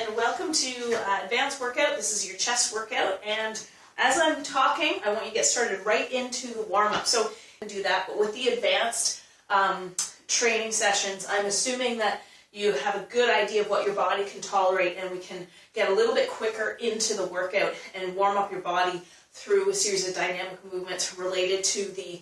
and welcome to advanced workout. This is your chest workout, and as I'm talking, I want you to get started right into the warm-up. So do that, but with the advanced training sessions, I'm assuming that you have a good idea of what your body can tolerate, and we can get a little bit quicker into the workout and warm up your body through a series of dynamic movements related to the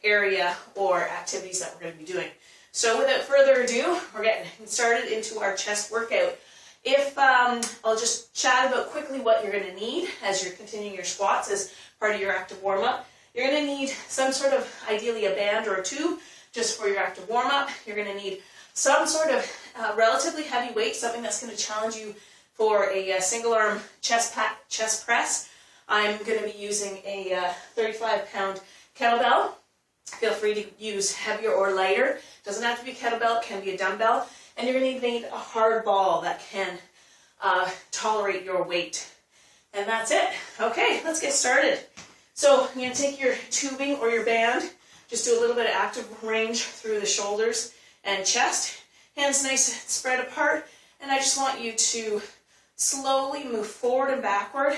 area or activities that we're going to be doing. So without further ado, we're getting started into our chest workout. I'll just chat about quickly what you're going to need as you're continuing your squats as part of your active warm-up. You're going to need some sort of, ideally a band or a tube, just for your active warm-up. You're going to need some sort of relatively heavy weight, something that's going to challenge you for a single-arm chest press. I'm going to be using a 35-pound kettlebell. Feel free to use heavier or lighter. Doesn't have to be a kettlebell, it can be a dumbbell. And you're going to need a hard ball that can tolerate your weight. And that's it. Okay, let's get started. So you're going to take your tubing or your band, just do a little bit of active range through the shoulders and chest. Hands nice and spread apart. And I just want you to slowly move forward and backward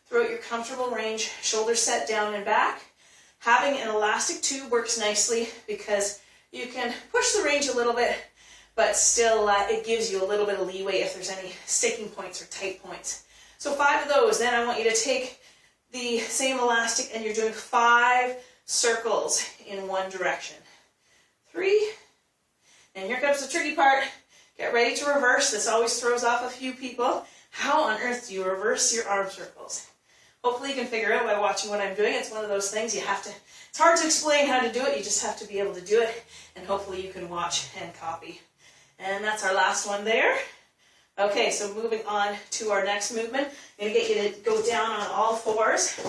throughout your comfortable range, shoulders set down and back. Having an elastic tube works nicely because you can push the range a little bit, but still it gives you a little bit of leeway if there's any sticking points or tight points. So 5 of those. Then I want you to take the same elastic and you're doing 5 circles in one direction. 3. And here comes the tricky part. Get ready to reverse. This always throws off a few people. How on earth do you reverse your arm circles? Hopefully you can figure out by watching what I'm doing. It's one of those things you have to, it's hard to explain how to do it. You just have to be able to do it. And hopefully you can watch and copy. And that's our last one there. Okay, so moving on to our next movement. I'm going to get you to go down on all fours.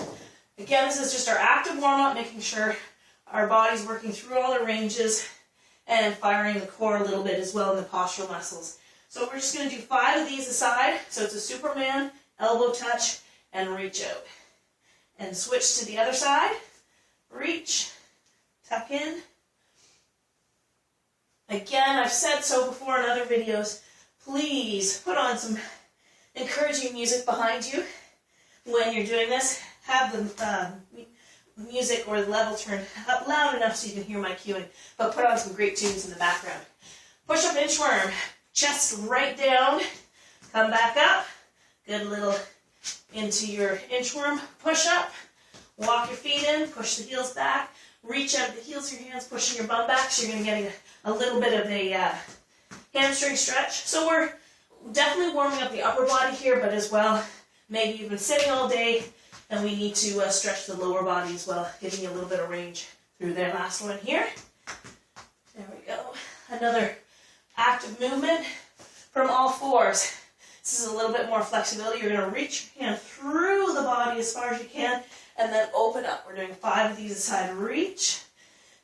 Again, this is just our active warm-up, making sure our body's working through all the ranges and firing the core a little bit as well in the postural muscles. So we're just going to do 5 of these aside. So it's a Superman, elbow touch, and reach out. And switch to the other side. Reach, tuck in. Again, I've said so before in other videos, please put on some encouraging music behind you when you're doing this. Have the music or the level turned up loud enough so you can hear my cueing, but put on some great tunes in the background. Push up inchworm, chest right down, come back up, good little into your inchworm, push up, walk your feet in, push the heels back, reach out the heels of your hands, pushing your bum back, so you're going to get a little bit of a hamstring stretch. So we're definitely warming up the upper body here, but as well, maybe you've been sitting all day, and we need to stretch the lower body as well, giving you a little bit of range through there. Last one here. There we go. Another active movement from all fours. This is a little bit more flexibility. You're going to reach your hand through the body as far as you can, and then open up. We're doing 5 of these aside. Reach.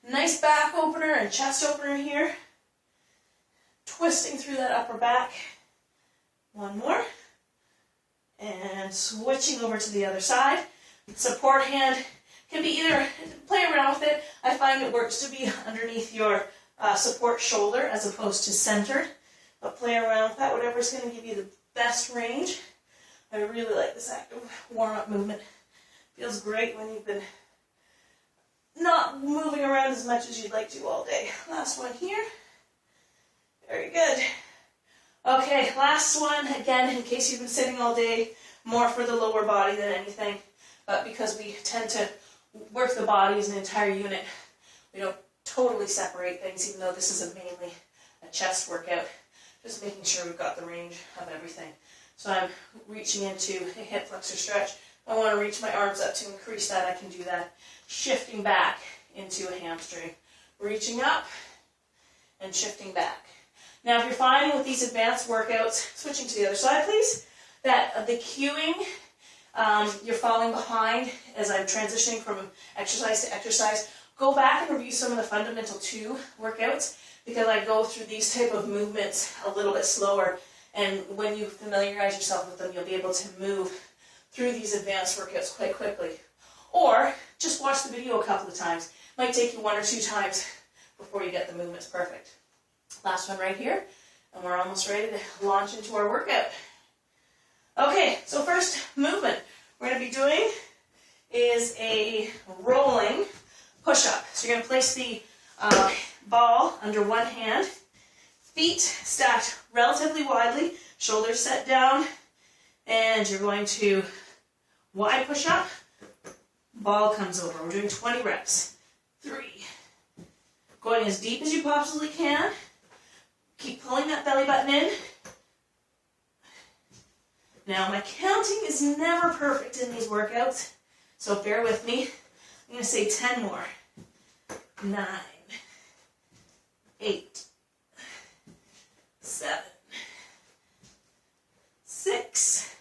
Nice back opener and chest opener here. Twisting through that upper back. One more. And switching over to the other side. Support hand can be either, play around with it. I find it works to be underneath your support shoulder as opposed to centered. But play around with that, whatever's going to give you the best range. I really like this active warm-up movement. Feels great when you've been not moving around as much as you'd like to all day. Last one here. Very good. Okay, last one, again, in case you've been sitting all day, more for the lower body than anything, but because we tend to work the body as an entire unit, we don't totally separate things, even though this is mainly a chest workout. Just making sure we've got the range of everything. So I'm reaching into a hip flexor stretch. I want to reach my arms up to increase that. I can do that. Shifting back into a hamstring. Reaching up and shifting back. Now, if you're finding with these advanced workouts, switching to the other side, please, that the cueing, you're falling behind as I'm transitioning from exercise to exercise, go back and review some of the fundamental 2 workouts, because I go through these type of movements a little bit slower, and when you familiarize yourself with them, you'll be able to move through these advanced workouts quite quickly. Or just watch the video a couple of times. It might take you 1 or 2 times before you get the movements perfect. Last one right here. And we're almost ready to launch into our workout. Okay, so first movement we're going to be doing is a rolling push-up. So you're going to place the ball under one hand, feet stacked relatively widely, shoulders set down, and you're going to wide push-up, ball comes over. We're doing 20 reps. 3. Going as deep as you possibly can. Keep pulling that belly button in. Now, my counting is never perfect in these workouts, so bear with me. I'm going to say 10 more. 9, 8, 7, 6,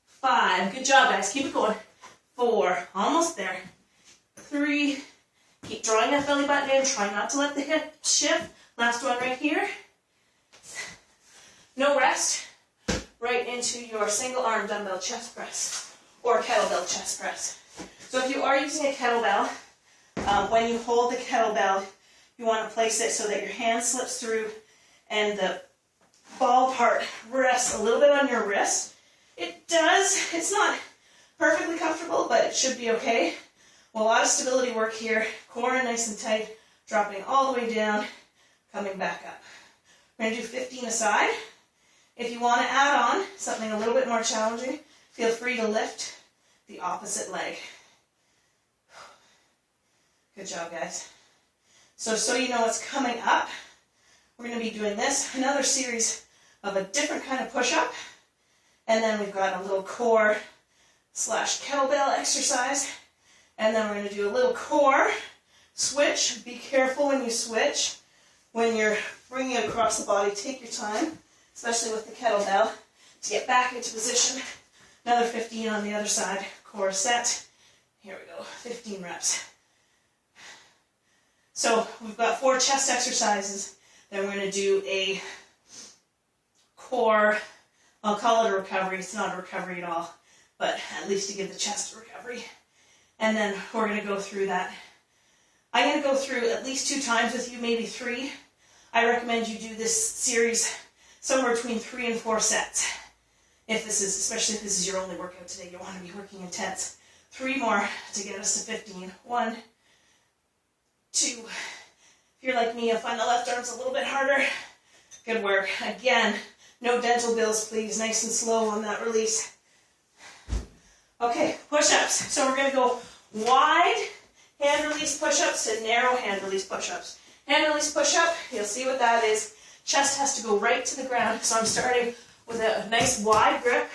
5. Good job, guys. Keep it going. 4. Almost there. 3. Keep drawing that belly button in. Try not to let the hip shift. Last one right here. No rest. Right into your single arm dumbbell chest press or kettlebell chest press. So if you are using a kettlebell, when you hold the kettlebell, you want to place it so that your hand slips through and the ball part rests a little bit on your wrist. It's not perfectly comfortable, but it should be okay. Well, a lot of stability work here. Core nice and tight, dropping all the way down, coming back up. We're going to do 15 aside. If you want to add on something a little bit more challenging, feel free to lift the opposite leg. Good job, guys. So you know what's coming up, we're going to be doing this, another series of a different kind of push-up, and then we've got a little core / kettlebell exercise, and then we're going to do a little core switch. Be careful when you switch. When you're bringing it across the body, take your time, especially with the kettlebell, to get back into position. Another 15 on the other side. Core set. Here we go. 15 reps. So we've got 4 chest exercises. Then we're going to do a core, I'll call it a recovery. It's not a recovery at all, but at least to give the chest a recovery. And then we're going to go through that. I'm going to go through at least 2 times with you, maybe 3. I recommend you do this series somewhere between 3 and 4 sets. Especially if this is your only workout today, you want to be working intense. 3 more to get us to 15. 1, 2. If you're like me, you'll find the left arm's a little bit harder. Good work. Again, no dental bills, please. Nice and slow on that release. Okay, push-ups. So we're going to go wide hand release push-ups to narrow hand release push-ups. Hand release push-up, you'll see what that is. Chest has to go right to the ground. So I'm starting with a nice wide grip.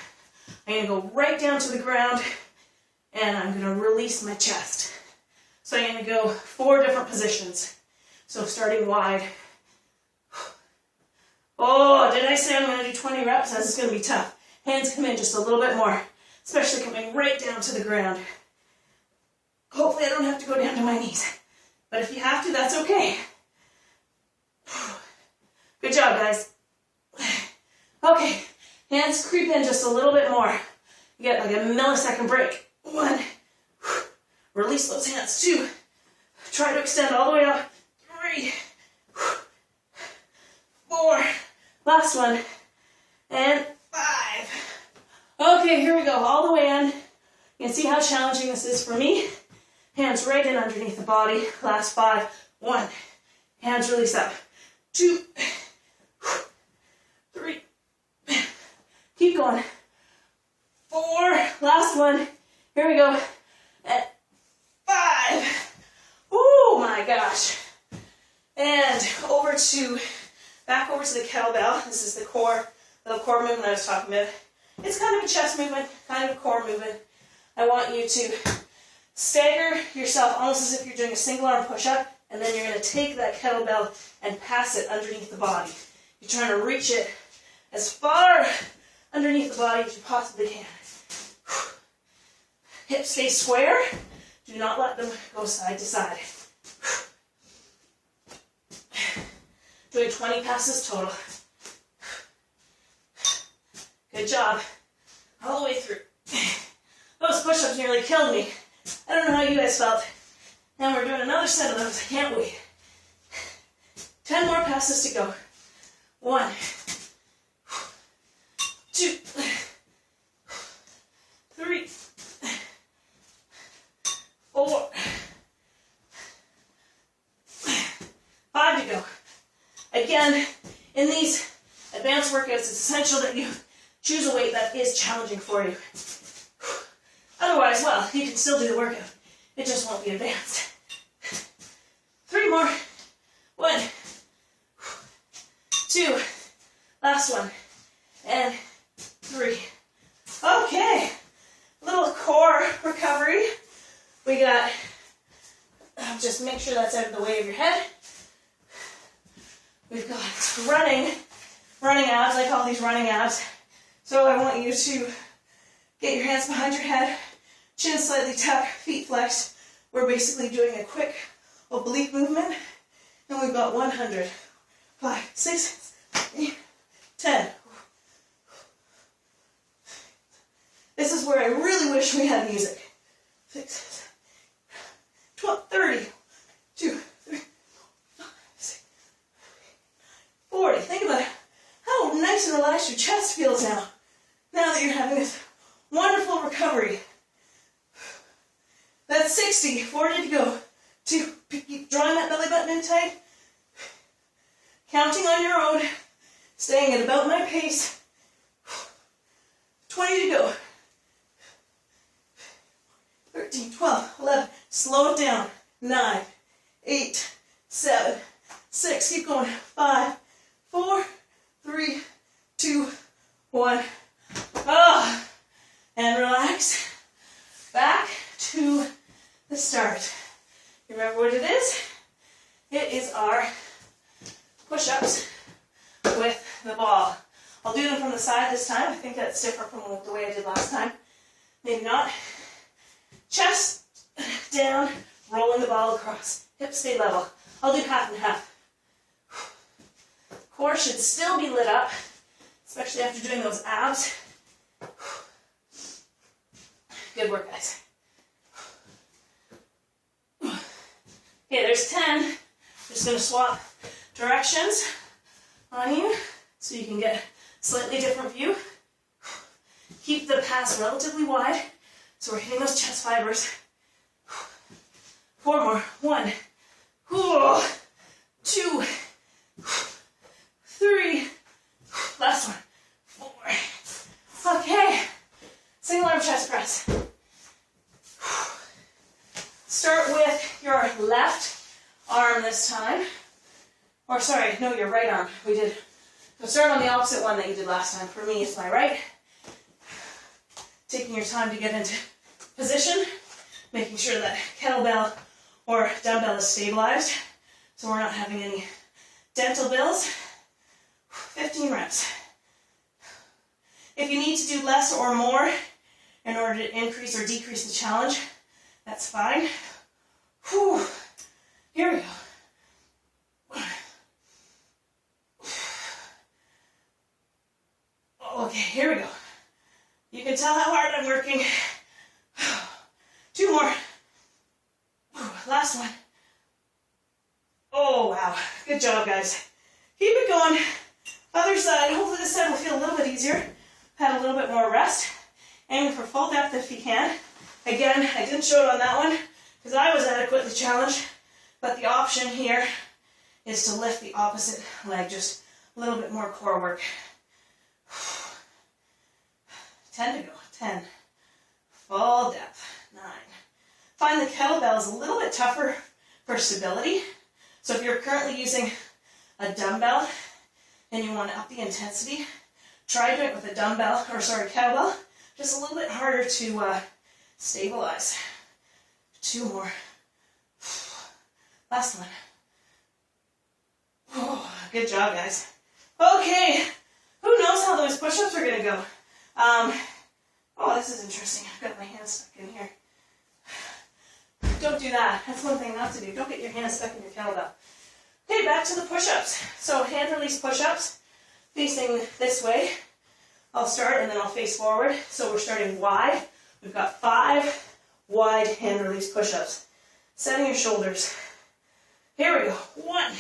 I'm going to go right down to the ground, and I'm going to release my chest. So I'm going to go 4 different positions. So starting wide. Oh, did I say I'm going to do 20 reps? This is going to be tough. Hands come in just a little bit more, especially coming right down to the ground. Hopefully I don't have to go down to my knees. But if you have to, that's okay. Good job, guys. Okay, hands creep in just a little bit more. You get like a millisecond break. 1, release those hands. 2, try to extend all the way up. 3, 4, last one, and 5. Okay, here we go, all the way in. You can see how challenging this is for me. Hands right in underneath the body. Last 5. 1, hands release up. 2, 3, keep going. 4, last one. Here we go. And 5. Oh my gosh. And back over to the kettlebell. This is the little core movement I was talking about. It's kind of a chest movement, kind of a core movement. I want you to stagger yourself almost as if you're doing a single arm push-up, and then you're going to take that kettlebell and pass it underneath the body. You're trying to reach it as far underneath the body as you possibly can. Hips stay square. Do not let them go side to side. Doing 20 passes total. Good job. All the way through. Those push-ups nearly killed me. I don't know how you guys felt. And we're doing another set of those. I can't wait. 10 more passes to go. 1, 2, 3, 4, 5 to go. Again, in these advanced workouts, it's essential that you choose a weight that is challenging for you. Otherwise, well, you can still do the workout. It just won't be advanced. 3 more. 1, 2, last one, and 3. Okay, little core recovery. We got, just make sure that's out of the way of your head. We've got running abs. I call these running abs. So I want you to get your hands behind your head, chin slightly tucked, feet flexed. We're basically doing a quick oblique movement. And we've got 100, 5, 6, 8, 10. This is where I really wish we had music. 6, 12, 30, 2, 3, 4, 5, 6, 40. Think about how nice and relaxed your chest feels now. Now that you're having this wonderful recovery. That's 60, 40 to go. 2, keep drawing that belly button in tight. Counting on your own, staying at about my pace. 20 to go. 13, 12, 11, slow it down. 9, 8, 7, 6, keep going. 5, 4, 3, 2, 1. Oh, and relax. Back to the start. You remember what it is? It is our push-ups with the ball. I'll do them from the side this time. I think that's different from the way I did last time. Maybe not. Chest down, rolling the ball across. Hips stay level. I'll do half and half. Core should still be lit up, especially after doing those abs. Good work, guys. Okay, there's 10. Just going to swap directions on you so you can get a slightly different view. Keep the pass relatively wide so we're hitting those chest fibers. 4 more. 1, 2, 3, last one. 4. Okay, single arm chest press. Start with your left arm this time. Or sorry, no, your right arm. So start on the opposite one that you did last time. For me, it's my right. Taking your time to get into position. Making sure that kettlebell or dumbbell is stabilized. So we're not having any dental bills. 15 reps. If you need to do less or more in order to increase or decrease the challenge, that's fine. Whew. Here we go. Okay, here we go. You can tell how hard I'm working. 2 more. Last one. Oh, wow. Good job, guys. Keep it going. Other side. Hopefully this side will feel a little bit easier. Had a little bit more rest. Aiming for full depth if you can. Again, I didn't show it on that one because I was adequately challenged, but the option here is to lift the opposite leg, just a little bit more core work. 10 to go. 10. Full depth. 9. Find the kettlebell is a little bit tougher for stability. So if you're currently using a dumbbell and you want to up the intensity, try doing it with a kettlebell. Just a little bit harder to stabilize. 2 more. Last one. Oh, good job, guys. Okay, who knows how those push-ups are going to go? Oh, this is interesting. I've got my hands stuck in here. Don't do that. That's one thing not to do. Don't get your hands stuck in your kettlebell. Okay, back to the push-ups. So hand release push-ups, facing this way. I'll start and then I'll face forward. So we're starting wide. We've got 5 wide hand release push-ups. Setting your shoulders. Here we go. 1.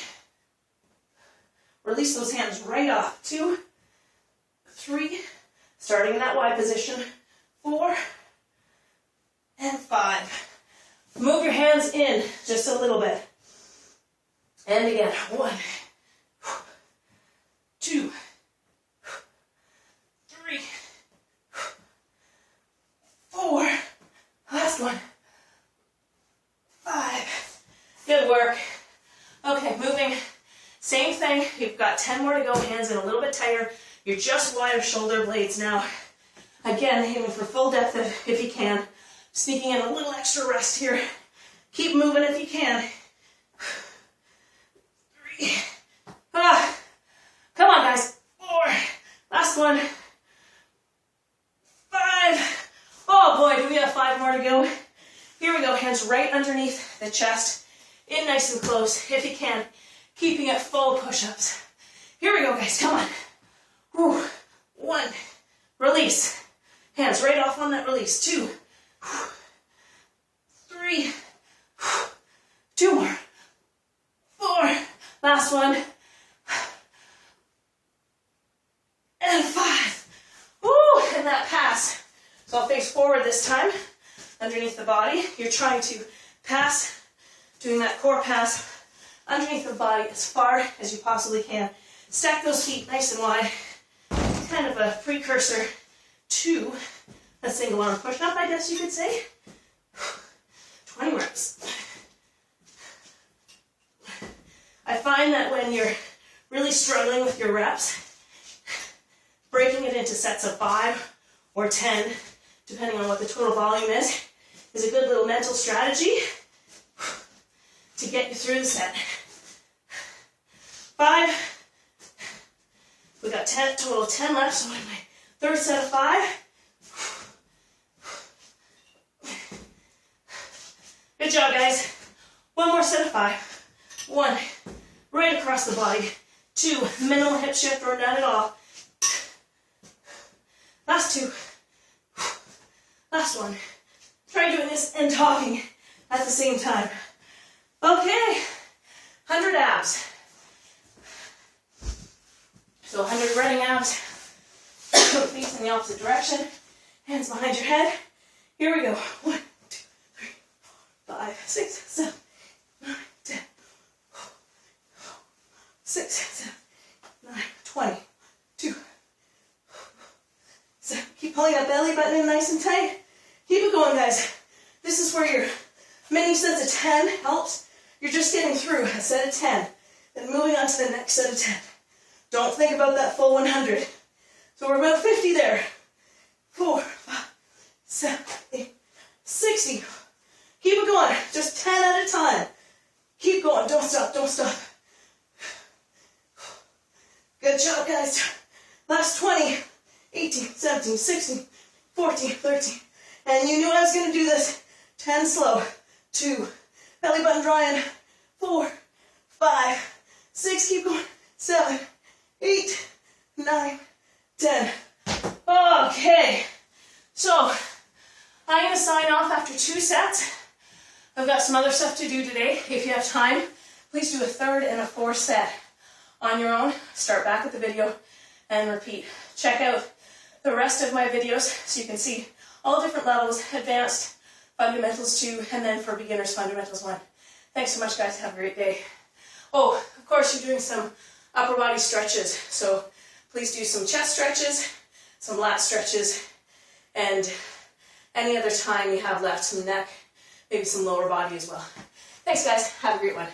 Release those hands right off. 2, 3, starting in that Y position. 4 and 5. Move your hands in just a little bit. And again, 1, 2, 3, 4. Last one. 5. Good work. Okay, moving. Same thing. You've got 10 more to go. Hands in a little bit tighter. You're just wider shoulder blades now. Again, aiming for full depth if you can. Sneaking in a little extra rest here. Keep moving if you can. 3. Come on, guys. 4. Last one. 5. Oh boy, do we have 5 more to go. Here we go. Hands right underneath the chest. In nice and close if you can. Keeping it full push-ups. Here we go, guys. Come on. Whew. 1. Release. Hands right off on that release. 2. 3. 2 more. 4. Last one. And 5. Woo! And that pass. So I'll face forward this time. Underneath the body. You're trying to pass. Doing that core pass underneath the body as far as you possibly can. Stack those feet nice and wide. Kind of a precursor to a single arm push-up, I guess you could say. 20 reps. I find that when you're really struggling with your reps, breaking it into sets of 5 or 10, depending on what the total volume is a good little mental strategy to get you through the set. 5. We got 10, total 10 left, so I'm in my third set of 5. Good job, guys. One more set of 5. 1, right across the body. 2, minimal hip shift or none at all. Last 2. Last one. Try doing this and talking at the same time. Okay, 100 abs. So 100 running abs, facing the opposite direction, hands behind your head. Here we go. 1, 2, 3, 4, 5, 6, 7, 9, 10, 6, 7, 9, 20, 2, 7. Keep pulling that belly button in nice and tight. Keep it going, guys. This is where your mini sets of 10 helps. You're just getting through a set of 10, then moving on to the next set of 10. Don't think about that full 100. So we're about 50 there. 4, 5, 7, 8, 60. Keep it going. Just 10 at a time. Keep going. Don't stop. Don't stop. Good job, guys. Last 20, 18, 17, 16, 14, 13. And you knew I was going to do this. 10 slow. 2. Belly button drawing. 4, 5, 6. Keep going. 7, 8, 9, 10. Okay. So, I'm going to sign off after 2 sets. I've got some other stuff to do today. If you have time, please do a 3rd and a 4th set on your own. Start back at the video and repeat. Check out the rest of my videos so you can see all different levels, advanced, fundamentals 2, and then for beginners, fundamentals 1. Thanks so much, guys. Have a great day. Oh, of course, you're doing some upper body stretches. So please do some chest stretches, some lat stretches, and any other time you have left, some neck, maybe some lower body as well. Thanks, guys. Have a great one.